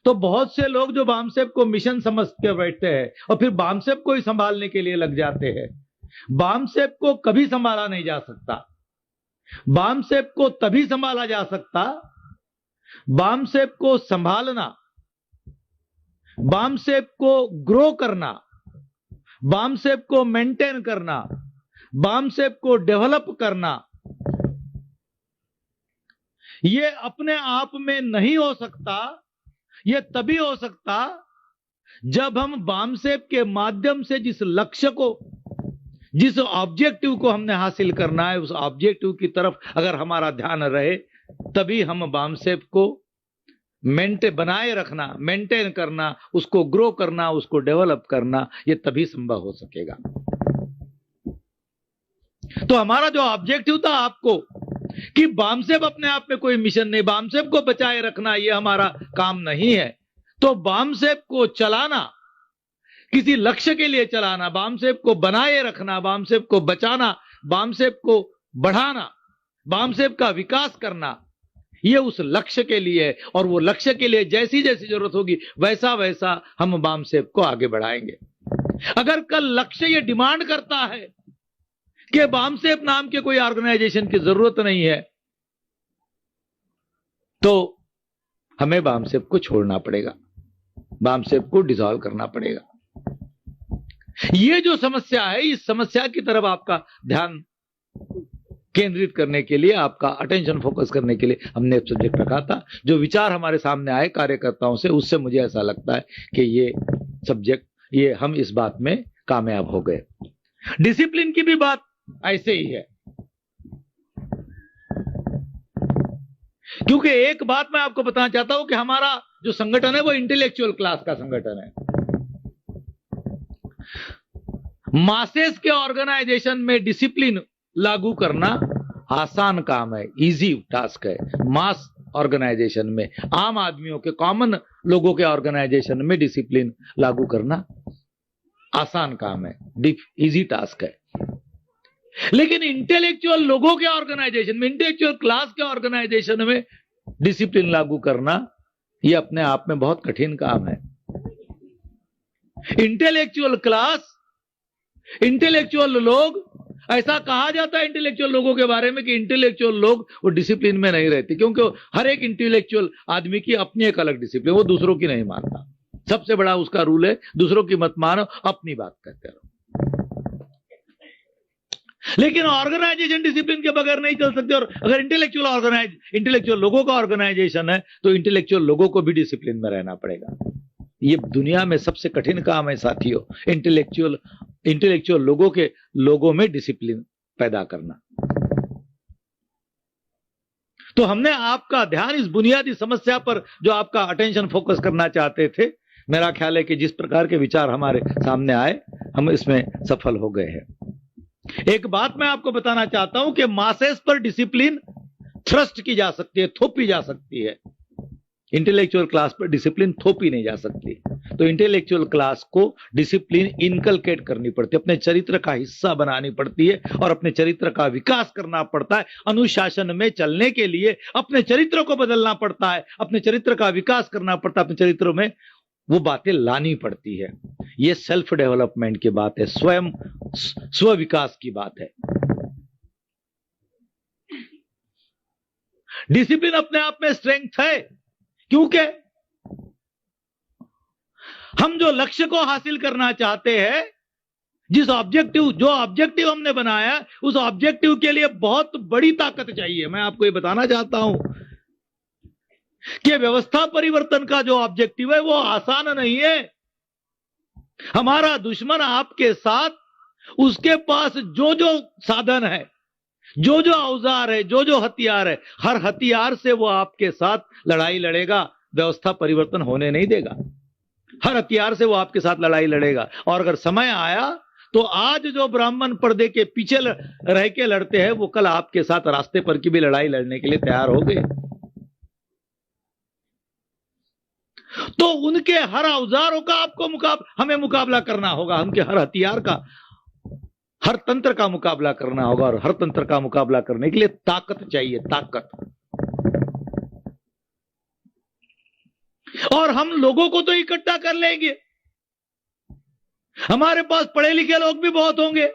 तो बहुत से लोग जो बामसेब को मिशन समझ के बैठते हैं और फिर बामसेब को ही संभालने के लिए लग जाते हैं। बामसेब को कभी संभाला नहीं जा सकता। बामसेब को तभी संभाला जा सकता, बामसेब को संभालना, बामसेब को ग्रो करना, बामसेब को मेंटेन करना, बामसेब को डेवलप करना, यह अपने आप में नहीं हो सकता। यह तभी हो सकता जब हम बामसेब के माध्यम से जिस लक्ष्य को, जिस ऑब्जेक्टिव को हमने हासिल करना है, उस ऑब्जेक्टिव की तरफ अगर हमारा ध्यान रहे, तभी हम बामसेब को बनाए रखना, मेंटेन करना, उसको ग्रो करना, उसको डेवलप करना, यह तभी संभव हो सकेगा। तो हमारा जो ऑब्जेक्टिव था आपको कि बामसेब अपने आप में कोई मिशन नहीं, बामसेब को बचाए रखना यह हमारा काम नहीं है। तो बामसेब को चलाना, किसी लक्ष्य के लिए चलाना, बामसेब को बनाए रखना, बामसेब को बचाना, बामसेब को बढ़ाना, बामसेब का विकास करना, यह उस लक्ष्य के लिए है। और वो लक्ष्य के लिए जैसी जैसी जरूरत होगी वैसा वैसा हम बामसेब को आगे बढ़ाएंगे। अगर कल लक्ष्य ये डिमांड करता है कि बामसेब नाम के कोई ऑर्गेनाइजेशन की जरूरत नहीं है, तो हमें बामसेब को छोड़ना पड़ेगा, बामसेब को डिसॉल्व करना पड़ेगा। यह जो समस्या है, इस समस्या की तरफ आपका ध्यान केंद्रित करने के लिए, आपका अटेंशन फोकस करने के लिए हमने एक सब्जेक्ट रखा था। जो विचार हमारे सामने आए कार्यकर्ताओं से, उससे मुझे ऐसा लगता है कि ये सब्जेक्ट, ये हम इस बात में कामयाब हो गए। डिसिप्लिन की भी बात ऐसे ही है, क्योंकि एक बात मैं आपको बताना चाहता हूं कि हमारा जो संगठन है वो इंटेलेक्चुअल क्लास का संगठन है। मासेस के ऑर्गेनाइजेशन में डिसिप्लिन लागू करना आसान काम है, इजी टास्क है। मास ऑर्गेनाइजेशन में, आम आदमियों के, कॉमन लोगों के ऑर्गेनाइजेशन में डिसिप्लिन लागू करना आसान काम है, इजी टास्क है। लेकिन इंटेलेक्चुअल लोगों के ऑर्गेनाइजेशन में, इंटेलेक्चुअल क्लास के ऑर्गेनाइजेशन में डिसिप्लिन लागू करना यह अपने आप में बहुत कठिन काम है। इंटेलेक्चुअल क्लास, इंटेलेक्चुअल लोग, ऐसा कहा जाता है इंटेलेक्चुअल लोगों के बारे में कि इंटेलेक्चुअल लोग वो डिसिप्लिन में नहीं रहते, क्योंकि हर एक इंटेलेक्चुअल आदमी की अपनी एक अलग डिसिप्लिन, वो दूसरों की नहीं मानता। सबसे बड़ा उसका रूल है, दूसरों की मत मानो, अपनी बात करते रहो। लेकिन ऑर्गेनाइजेशन डिसिप्लिन के बगैर नहीं चल सकते। और अगर इंटेलेक्चुअल लोगों का ऑर्गेनाइजेशन है, तो इंटेलेक्चुअल लोगों को भी डिसिप्लिन में रहना पड़ेगा। ये दुनिया में सबसे कठिन काम है साथियों, इंटेलेक्चुअल लोगों में डिसिप्लिन पैदा करना। तो हमने आपका ध्यान इस बुनियादी समस्या पर, जो आपका अटेंशन फोकस करना चाहते थे, मेरा ख्याल है कि जिस प्रकार के विचार हमारे सामने आए, हम इसमें सफल हो गए हैं। एक बात मैं आपको बताना चाहता हूं कि मासेस पर डिसिप्लिन थ्रस्ट की जा सकती है, थोपी जा सकती है। इंटेलेक्चुअल क्लास पर डिसिप्लिन थोपी नहीं जा सकती। तो इंटेलेक्चुअल क्लास को डिसिप्लिन इनकलकेट करनी पड़ती है, अपने चरित्र का हिस्सा बनानी पड़ती है और अपने चरित्र का विकास करना पड़ता है। अनुशासन में चलने के लिए अपने चरित्र को बदलना पड़ता है, अपने चरित्र का विकास करना पड़ता है, अपने चरित्र में वो बातें लानी पड़ती है। ये सेल्फ डेवलपमेंट की बात है, स्वयं स्व विकास की बात है। डिसिप्लिन अपने आप में स्ट्रेंथ है, क्योंकि हम जो लक्ष्य को हासिल करना चाहते हैं, जो ऑब्जेक्टिव हमने बनाया, उस ऑब्जेक्टिव के लिए बहुत बड़ी ताकत चाहिए। मैं आपको ये बताना चाहता हूं कि व्यवस्था परिवर्तन का जो ऑब्जेक्टिव है वो आसान नहीं है। हमारा दुश्मन आपके साथ, उसके पास जो जो साधन है, जो जो औजार है, जो जो हथियार है, हर हथियार से वो आपके साथ लड़ाई लड़ेगा, व्यवस्था परिवर्तन होने नहीं देगा। हर हथियार से वो आपके साथ लड़ाई लड़ेगा। और अगर समय आया तो आज जो ब्राह्मण पर्दे के पीछे रह के लड़ते हैं, वो कल आपके साथ रास्ते पर की भी लड़ाई लड़ने के लिए तैयार हो गए। तो उनके हर औजारों का हमें मुकाबला करना होगा, उनके हर हथियार का, हर तंत्र का मुकाबला करना होगा। और हर तंत्र का मुकाबला करने के लिए ताकत चाहिए, ताकत। और हम लोगों को तो इकट्ठा कर लेंगे, हमारे पास पढ़े लिखे लोग भी बहुत होंगे।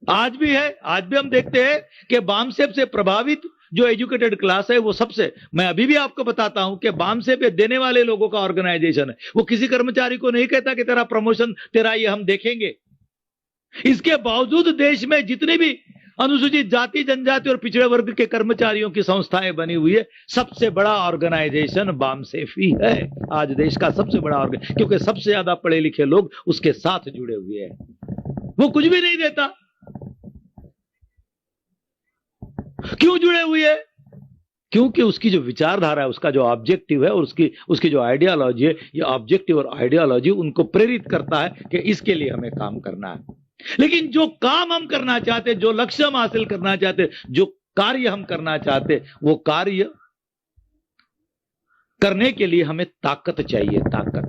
आज भी है, आज भी हम देखते हैं कि बामसेब से प्रभावित जो एजुकेटेड क्लास है वो सबसे, मैं अभी भी आपको बताता हूं कि बामसेब देने वाले लोगों का ऑर्गेनाइजेशन है। वो किसी कर्मचारी को नहीं कहता कि तेरा प्रमोशन, तेरा ये हम देखेंगे। इसके बावजूद देश में जितने भी अनुसूचित जाति, जनजाति और पिछड़े वर्ग के कर्मचारियों की संस्थाएं बनी हुई है, सबसे बड़ा ऑर्गेनाइजेशन बामसेब ही है आज देश का सबसे बड़ा ऑर्गेनाइजेशन, क्योंकि सबसे ज्यादा पढ़े लिखे लोग उसके साथ जुड़े हुए हैं। वो कुछ भी नहीं देता। क्यों जुड़े हुए है? क्योंकि उसकी जो विचारधारा है, उसका जो ऑब्जेक्टिव है और उसकी जो आइडियोलॉजी है, ये ऑब्जेक्टिव और आइडियोलॉजी उनको प्रेरित करता है कि इसके लिए हमें काम करना है। लेकिन जो काम हम करना चाहते, जो लक्ष्य हम हासिल करना चाहते, जो कार्य हम करना चाहते, वो कार्य करने के लिए हमें ताकत चाहिए। ताकत,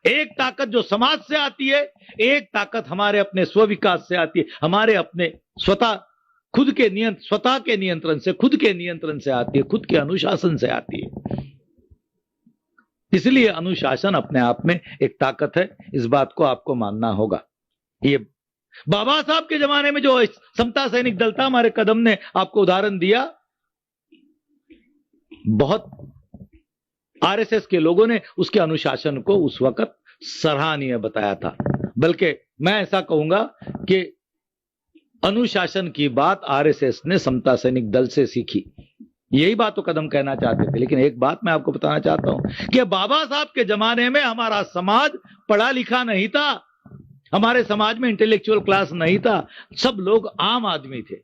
एक ताकत जो समाज से आती है, एक ताकत हमारे अपने स्व-विकास से आती है, हमारे अपने स्वतः के नियंत्रण से, खुद के नियंत्रण से आती है, खुद के अनुशासन से आती है। इसलिए अनुशासन अपने आप में एक ताकत है, इस बात को आपको मानना होगा। ये बाबा साहब के जमाने में जो समता सैनिक दल था, हमारे कदम ने आपको उदाहरण दिया, बहुत आरएसएस के लोगों ने उसके अनुशासन को उस वक्त सराहनीय बताया था। बल्कि मैं ऐसा कहूंगा कि अनुशासन की बात आरएसएस ने समता सैनिक दल से सीखी। यही बात तो कदम कहना चाहते थे। लेकिन एक बात मैं आपको बताना चाहता हूं कि बाबा साहब के जमाने में हमारा समाज पढ़ा लिखा नहीं था, हमारे समाज में इंटेलेक्चुअल क्लास नहीं था, सब लोग आम आदमी थे।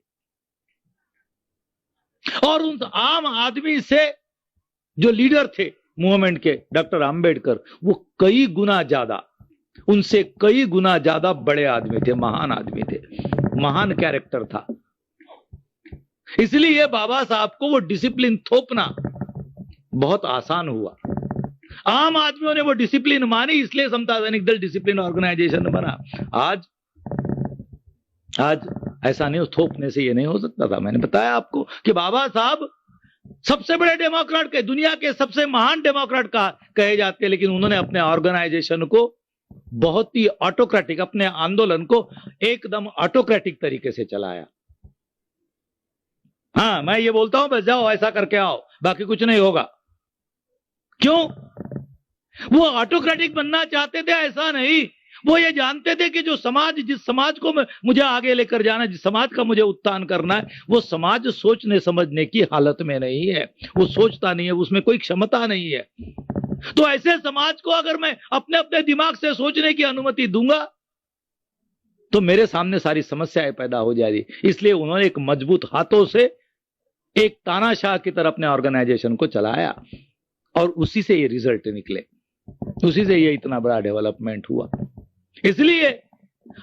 और उन आम आदमी से जो लीडर थे मूवमेंट के, डॉक्टर अंबेडकर, वो कई गुना ज्यादा, उनसे कई गुना ज्यादा बड़े आदमी थे, महान आदमी थे, महान कैरेक्टर था। इसलिए बाबा साहब को वो डिसिप्लिन थोपना बहुत आसान हुआ। आम आदमियों ने वो डिसिप्लिन मानी, इसलिए समता सैनिक दल डिसिप्लिन ऑर्गेनाइजेशन बना। आज ऐसा नहीं, थोपने से ये नहीं हो सकता था। मैंने बताया आपको कि बाबा साहब सबसे बड़े डेमोक्रेट के, दुनिया के सबसे महान डेमोक्रेट कहे जाते हैं, लेकिन उन्होंने अपने ऑर्गेनाइजेशन को बहुत ही ऑटोक्रेटिक, अपने आंदोलन को एकदम ऑटोक्रेटिक तरीके से चलाया। हाँ, मैं ये बोलता हूं बस जाओ ऐसा करके आओ, बाकी कुछ नहीं होगा। क्यों? वो ऑटोक्रेटिक बनना चाहते थे? ऐसा नहीं, वो ये जानते थे कि जो समाज, जिस समाज को मुझे आगे लेकर जाना, जिस समाज का मुझे उत्थान करना है, वो समाज सोचने समझने की हालत में नहीं है, वो सोचता नहीं है, उसमें कोई क्षमता नहीं है। तो ऐसे समाज को अगर मैं अपने अपने दिमाग से सोचने की अनुमति दूंगा तो मेरे सामने सारी समस्याएं पैदा हो जाएगी। इसलिए उन्होंने एक मजबूत हाथों से एक तानाशाह की तरह अपने ऑर्गेनाइजेशन को चलाया और उसी से ये रिजल्ट निकले, उसी से ये इतना बड़ा डेवलपमेंट हुआ। इसलिए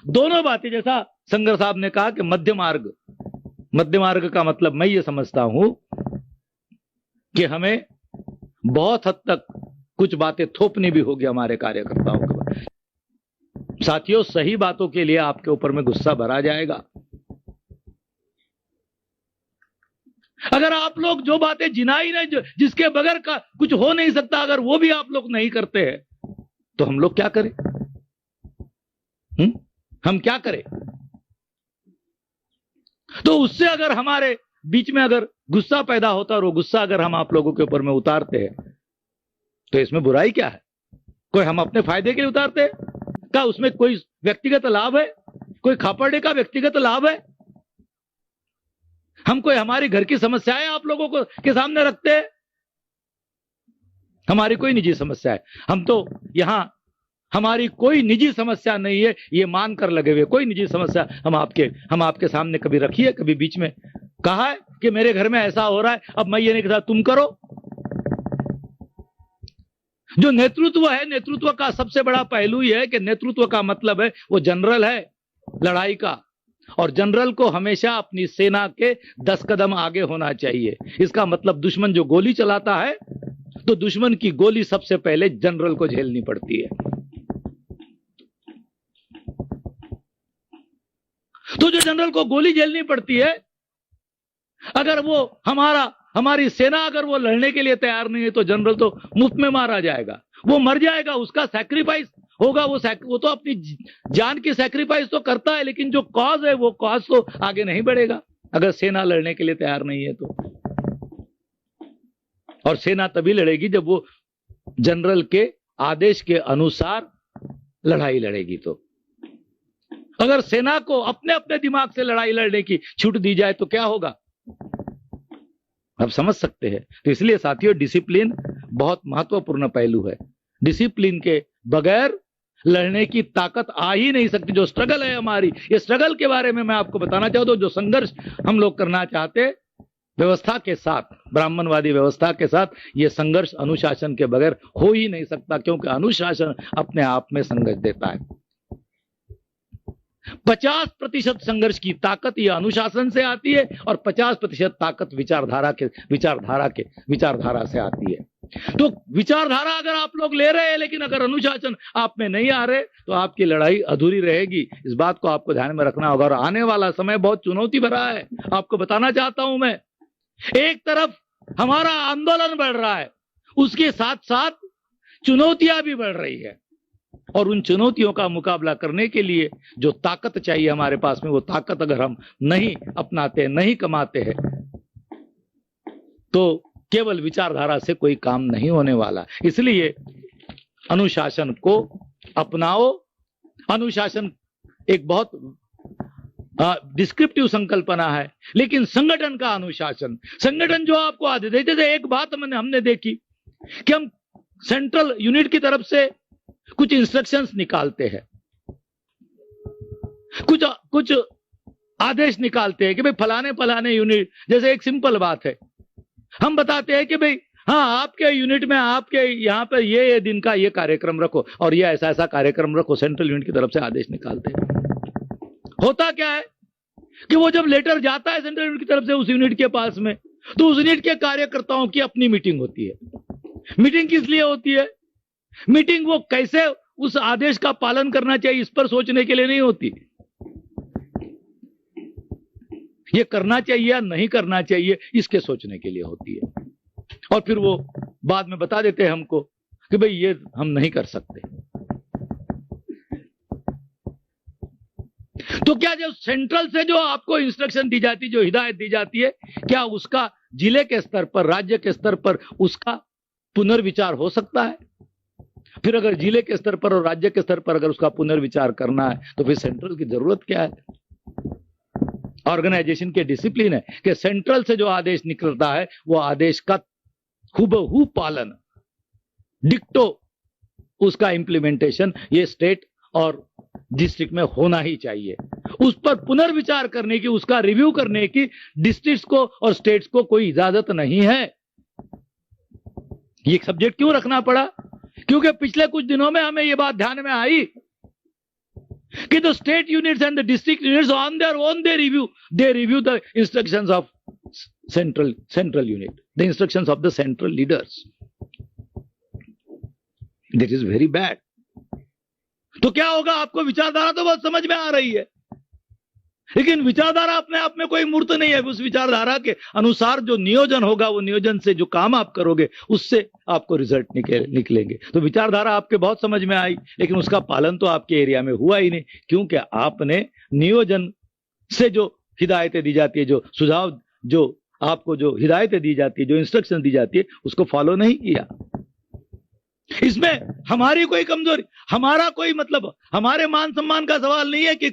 दोनों बातें, जैसा संगर साहब ने कहा कि मध्य मार्ग का मतलब मैं ये समझता हूं कि हमें बहुत हद तक कुछ बातें थोपनी भी होगी हमारे कार्यकर्ताओं के। साथियों, सही बातों के लिए आपके ऊपर में गुस्सा भरा जाएगा। अगर आप लोग जो बातें जिनाई नहीं, जिसके बगैर का कुछ हो नहीं सकता, अगर वो भी आप लोग नहीं करते हैं तो हम लोग क्या करें? हम क्या करें? तो उससे अगर हमारे बीच में अगर गुस्सा पैदा होता और वो गुस्सा अगर हम आप लोगों के ऊपर में उतारते हैं तो इसमें बुराई क्या है? कोई हम अपने फायदे के लिए उतारते हैं? क्या उसमें कोई व्यक्तिगत लाभ है? कोई खापड़ने का व्यक्तिगत लाभ है? हम कोई हमारी घर की समस्याएं आप लोगों को के सामने रखते हैं? हमारी कोई निजी समस्या है, हम तो यहां हमारी कोई निजी समस्या नहीं है ये मानकर लगे हुए। कोई निजी समस्या हम आपके सामने कभी रखी है? कभी बीच में कहा है कि मेरे घर में ऐसा हो रहा है, अब मैं ये नहीं कहता तुम करो? जो नेतृत्व है, नेतृत्व का सबसे बड़ा पहलू यह है कि नेतृत्व का मतलब है वो जनरल है लड़ाई का, और जनरल को हमेशा अपनी सेना के 10 कदम आगे होना चाहिए। इसका मतलब दुश्मन जो गोली चलाता है तो दुश्मन की गोली सबसे पहले जनरल को झेलनी पड़ती है। तो जो जनरल को गोली झेलनी पड़ती है, अगर वो हमारा हमारी सेना अगर वो लड़ने के लिए तैयार नहीं है तो जनरल तो मुफ्त में मारा जाएगा, वो मर जाएगा, उसका सैक्रिफाइस होगा, वो तो अपनी जान की सैक्रिफाइस तो करता है, लेकिन जो कॉज है वो कॉज तो आगे नहीं बढ़ेगा अगर सेना लड़ने के लिए तैयार नहीं है तो। और सेना तभी लड़ेगी जब वो जनरल के आदेश के अनुसार लड़ाई लड़ेगी। तो अगर सेना को अपने अपने दिमाग से लड़ाई लड़ने की छूट दी जाए तो क्या होगा, आप समझ सकते हैं। तो इसलिए साथियों, डिसिप्लिन बहुत महत्वपूर्ण पहलू है। डिसिप्लिन के बगैर लड़ने की ताकत आ ही नहीं सकती। जो स्ट्रगल है हमारी, ये स्ट्रगल के बारे में मैं आपको बताना चाहता हूं। जो संघर्ष हम लोग करना चाहते व्यवस्था के साथ, ब्राह्मणवादी व्यवस्था के साथ, ये संघर्ष अनुशासन के बगैर हो ही नहीं सकता, क्योंकि अनुशासन अपने आप में संघर्ष देता है। 50% संघर्ष की ताकत यह अनुशासन से आती है और 50% ताकत विचारधारा से आती है। तो विचारधारा अगर आप लोग ले रहे हैं, लेकिन अगर अनुशासन आप में नहीं आ रहे तो आपकी लड़ाई अधूरी रहेगी। इस बात को आपको ध्यान में रखना होगा। और आने वाला समय बहुत चुनौती भरा है, आपको बताना चाहता हूं मैं। एक तरफ हमारा आंदोलन बढ़ रहा है, उसके साथ साथ चुनौतियां भी बढ़ रही है, और उन चुनौतियों का मुकाबला करने के लिए जो ताकत चाहिए हमारे पास में, वो ताकत अगर हम नहीं अपनाते, नहीं कमाते हैं, तो केवल विचारधारा से कोई काम नहीं होने वाला। इसलिए अनुशासन को अपनाओ। अनुशासन एक बहुत डिस्क्रिप्टिव संकल्पना है, लेकिन संगठन का अनुशासन, संगठन जो आपको आदेश देते थे। एक बात हमने देखी कि हम सेंट्रल यूनिट की तरफ से कुछ इंस्ट्रक्शंस निकालते हैं, कुछ आदेश निकालते हैं कि भाई फलाने यूनिट, जैसे एक सिंपल बात है, हम बताते हैं कि भाई हाँ, आपके यूनिट में आपके यहां पर ये दिन का ये कार्यक्रम रखो और ये ऐसा कार्यक्रम रखो। सेंट्रल यूनिट की तरफ से आदेश निकालते हैं। होता क्या है कि वो जब लेटर जाता है सेंट्रल यूनिट की तरफ से उस यूनिट के पास में, तो उस यूनिट के कार्यकर्ताओं की अपनी मीटिंग होती है। मीटिंग किस लिए होती है? मीटिंग वो कैसे उस आदेश का पालन करना चाहिए इस पर सोचने के लिए नहीं होती, ये करना चाहिए या नहीं करना चाहिए इसके सोचने के लिए होती है। और फिर वो बाद में बता देते हैं हमको कि भाई ये हम नहीं कर सकते। तो क्या जो सेंट्रल से जो आपको इंस्ट्रक्शन दी जाती, जो हिदायत दी जाती है, क्या उसका जिले के स्तर पर, राज्य के स्तर पर उसका पुनर्विचार हो सकता है? फिर अगर जिले के स्तर पर और राज्य के स्तर पर अगर उसका पुनर्विचार करना है तो फिर सेंट्रल की जरूरत क्या है? ऑर्गेनाइजेशन के डिसिप्लिन है कि सेंट्रल से जो आदेश निकलता है वो आदेश का हुबहू पालन, डिक्टो उसका इंप्लीमेंटेशन ये स्टेट और डिस्ट्रिक्ट में होना ही चाहिए। उस पर पुनर्विचार करने की, उसका रिव्यू करने की डिस्ट्रिक्ट्स को और स्टेट्स को कोई इजाजत नहीं है। ये सब्जेक्ट क्यों रखना पड़ा? क्योंकि पिछले कुछ दिनों में हमें यह बात ध्यान में आई कि the state units and the district units on their own they review the instructions of central unit, the instructions of the central leaders. This is very bad. तो क्या होगा? आपको विचारधारा तो बहुत समझ में आ रही है, लेकिन विचारधारा अपने आप में कोई मूर्त नहीं है। उस विचारधारा के अनुसार जो नियोजन होगा, वो नियोजन से जो काम आप करोगे उससे आपको रिजल्ट निकलेंगे। तो विचारधारा आपके बहुत समझ में आई, लेकिन उसका पालन तो आपके एरिया में हुआ ही नहीं, क्योंकि आपने नियोजन से जो हिदायतें दी जाती है, जो सुझाव, जो आपको जो हिदायतें दी जाती है, जो इंस्ट्रक्शन दी जाती है, उसको फॉलो नहीं किया। इसमें हमारी कोई कमजोरी, हमारा कोई मतलब, हमारे मान सम्मान का सवाल नहीं है कि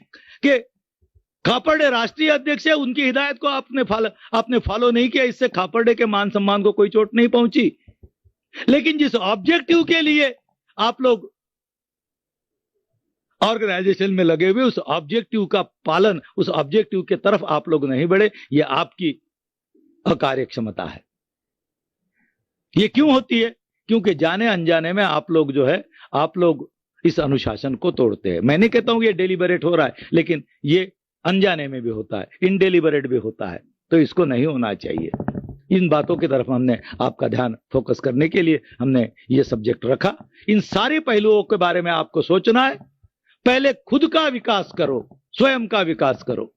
खापर्डे राष्ट्रीय अध्यक्ष है, उनकी हिदायत को आपने फॉलो नहीं किया, इससे खापर्डे के मान सम्मान को कोई चोट नहीं पहुंची। लेकिन जिस ऑब्जेक्टिव के लिए आप लोग ऑर्गेनाइजेशन में लगे हुए, उस ऑब्जेक्टिव का पालन, उस ऑब्जेक्टिव के तरफ आप लोग नहीं बढ़े, यह आपकी अकार्यक्षमता है। यह क्यों होती है? क्योंकि जाने अनजाने में आप लोग जो है, आप लोग इस अनुशासन को तोड़ते हैं। मैं नहीं कहता हूं कि ये डेलिबरेट हो रहा है, लेकिन ये अनजाने में भी होता है, इनडेलिबरेट भी होता है। तो इसको नहीं होना चाहिए। इन बातों की तरफ हमने आपका ध्यान फोकस करने के लिए हमने ये सब्जेक्ट रखा। इन सारे पहलुओं के बारे में आपको सोचना है। पहले खुद का विकास करो, स्वयं का विकास करो,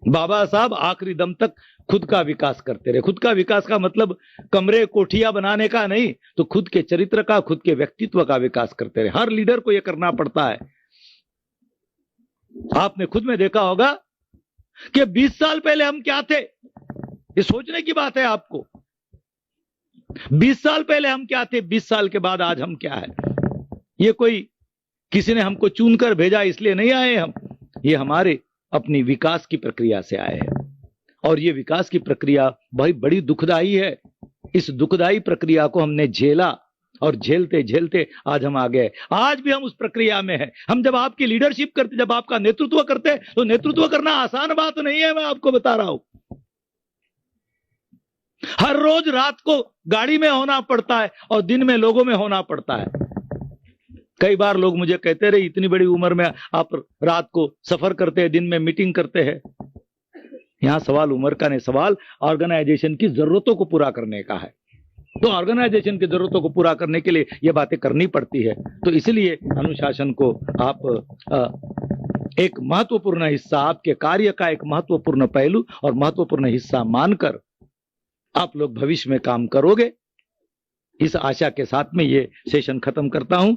बाबा साहब आखिरी दम तक खुद का विकास करते रहे। खुद का विकास का मतलब कमरे कोठियां बनाने का नहीं, तो खुद के चरित्र का, खुद के व्यक्तित्व का विकास करते रहे। हर लीडर को यह करना पड़ता है। आपने खुद में देखा होगा कि 20 साल पहले हम क्या थे, ये सोचने की बात है आपको। 20 साल पहले हम क्या थे, 20 साल के बाद आज हम क्या है। ये कोई किसी ने हमको चुनकर भेजा इसलिए नहीं आए हम, ये हमारे अपनी विकास की प्रक्रिया से आए हैं। और ये विकास की प्रक्रिया बहुत बड़ी दुखदाई है। इस दुखदाई प्रक्रिया को हमने झेला और झेलते झेलते आज हम आ गए। आज भी हम उस प्रक्रिया में हैं। हम जब आपकी लीडरशिप करते, जब आपका नेतृत्व करते, तो नेतृत्व करना आसान बात नहीं है, मैं आपको बता रहा हूं। हर रोज रात को गाड़ी में होना पड़ता है और दिन में लोगों में होना पड़ता है। कई बार लोग मुझे कहते रहे, इतनी बड़ी उम्र में आप रात को सफर करते हैं, दिन में मीटिंग करते हैं। यहां सवाल उम्र का नहीं, सवाल ऑर्गेनाइजेशन की जरूरतों को पूरा करने का है। तो ऑर्गेनाइजेशन की जरूरतों को पूरा करने के लिए यह बातें करनी पड़ती है। तो इसलिए अनुशासन को आप एक महत्वपूर्ण हिस्सा, आपके कार्य का एक महत्वपूर्ण पहलू और महत्वपूर्ण हिस्सा मानकर आप लोग भविष्य में काम करोगे, इस आशा के साथ में ये सेशन खत्म करता हूं।